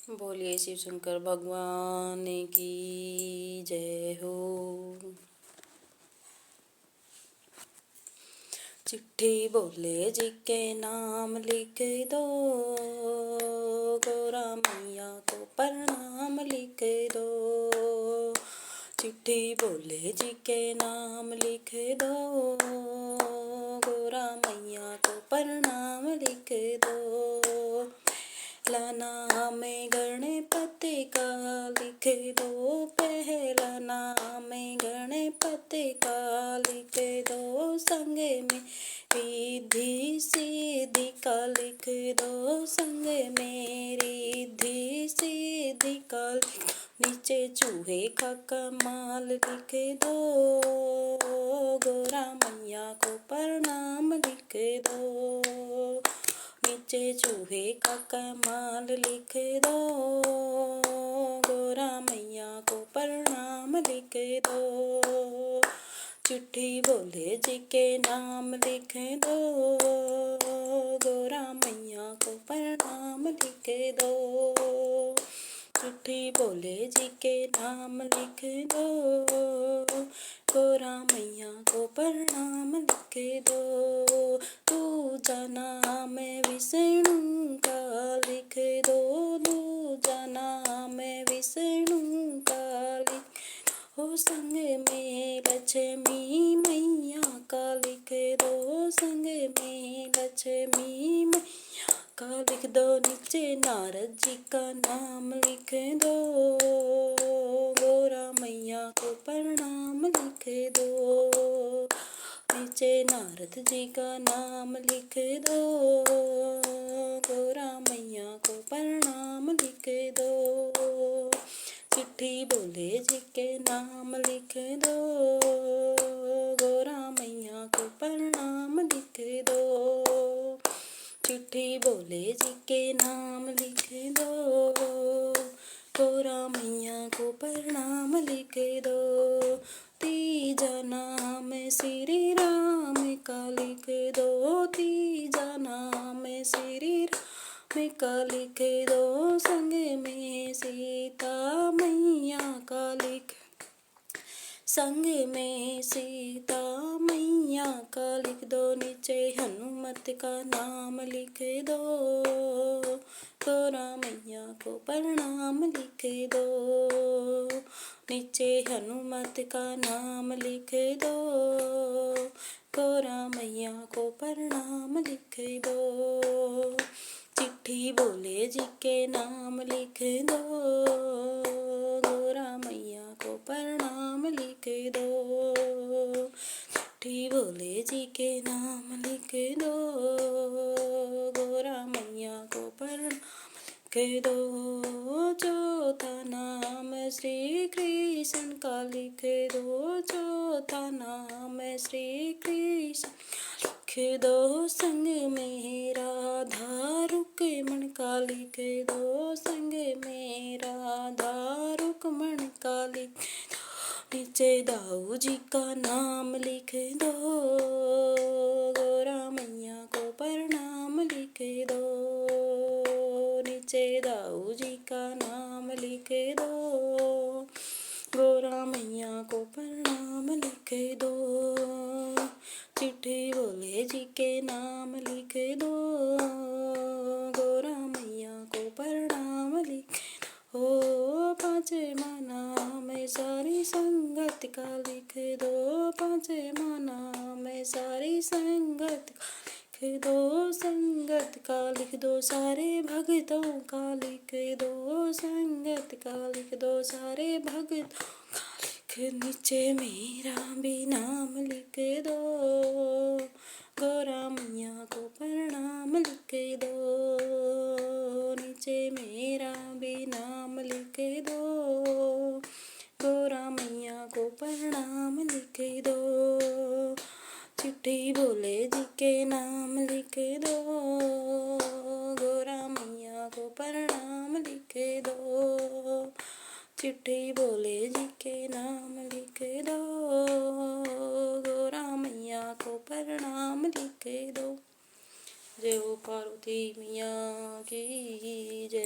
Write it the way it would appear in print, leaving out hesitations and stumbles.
बोलिए शिव शंकर भगवान की जय हो। चिट्ठी बोले जी के नाम लिख दो, गौरा मैया को प्रणाम लिख दो। चिट्ठी बोले जी के नाम लिख दो, गौरा मैया को प्रणाम लिख दो। पहला नाम गणपति का लिख दो, पहला नाम गणपति का लिख दो। संग में रिद्धि सिद्धि का लिख दो, संग में रिद्धि सिद्धि का। नीचे चूहे का कमाल लिख दो, गौरा मैया को प्रणाम लिख दो। नीचे चूहे का कमाल लिख दो, गौरा मैया को प्रणाम लिख दो। चिट्ठी बोले जी के नाम लिख दो, गौरा मैया को प्रणाम लिख दो। चिट्ठी बोले जी के नाम लिख दो, गौरा मैया को प्रणाम लिख दो। दूजा नाम विष्णु का लिख दो, दूजा नाम विष्णु का लिख दो। संग में लक्ष्मी मैया का लिख दो, संग में लक्ष्मी मैया का लिख दो। नीचे नारद जी का नाम लिख दो, गौरा मैया को प्रणाम लिख दो। नीचे नारद जी का नाम लिख दो, गौरा मैया को प्रणाम लिख दो। चिट्ठी बोले जी के नाम लिख दो, गौरा मैया को प्रणाम लिख दो। चिट्ठी बोले जी के नाम लिख दो, गौरा मैया को प्रणाम लिख दो। तीजा नाम श्री राम का लिख दो, तीजा नाम श्री राम का लिख दो। संग में सीता मैया का लिख, संग में सीता मैया का लिख दो। नीचे हनुमत का नाम लिख दो, गौरा मैया को प्रणाम लिख दो। नीचे हनुमत का नाम लिख दो, गौरा मैया को प्रणाम लिख दो। चिट्ठी बोले जी के नाम लिख दो, गौरा मैया को प्रणाम लिख दो। चिट्ठी बोले जी के नाम लिख दो, गौरा मैया को प्रणाम लिख दो। चौथा नाम श्री कृष्ण का लिख दो, चौथा नाम श्री कृष्ण लिख दो। संग में राधा रुक्मण का लिख दो, संग में राधा रुक्मण का लिख दो। नीचे दाऊ जी का नाम लिख दो, गौरा मैया को प्रणाम लिख दो। नीचे दाऊ जी का नाम लिख दो, गौरा मैया को प्रणाम लिख दो। चिट्ठी बोले जी के नाम लिख दो, गौरा मैया को प्रणाम लिख दो। पांचवा नाम सारी संगत का लिख दो, पांचवा नाम सारी संगत का लिख दो। संगत का लिख दो, सारे भक्तों का लिख दो, संगत का लिख दो, सारे भक्तों का लिख। नीचे मेरा भी नाम लिख दो, गौरा मैया को प्रणाम लिख दो। नीचे मेरा भी नाम लिख दो, गौरा मैया को प्रणाम लिख दो। चिट्ठी बोले जी के नाम लिख दो, गौरा मैया को प्रणाम लिख दो। चिट्ठी बोले जी के नाम लिख दो, गौरा मैया को प्रणाम लिख दो। जय हो पार्वती मैया की जय।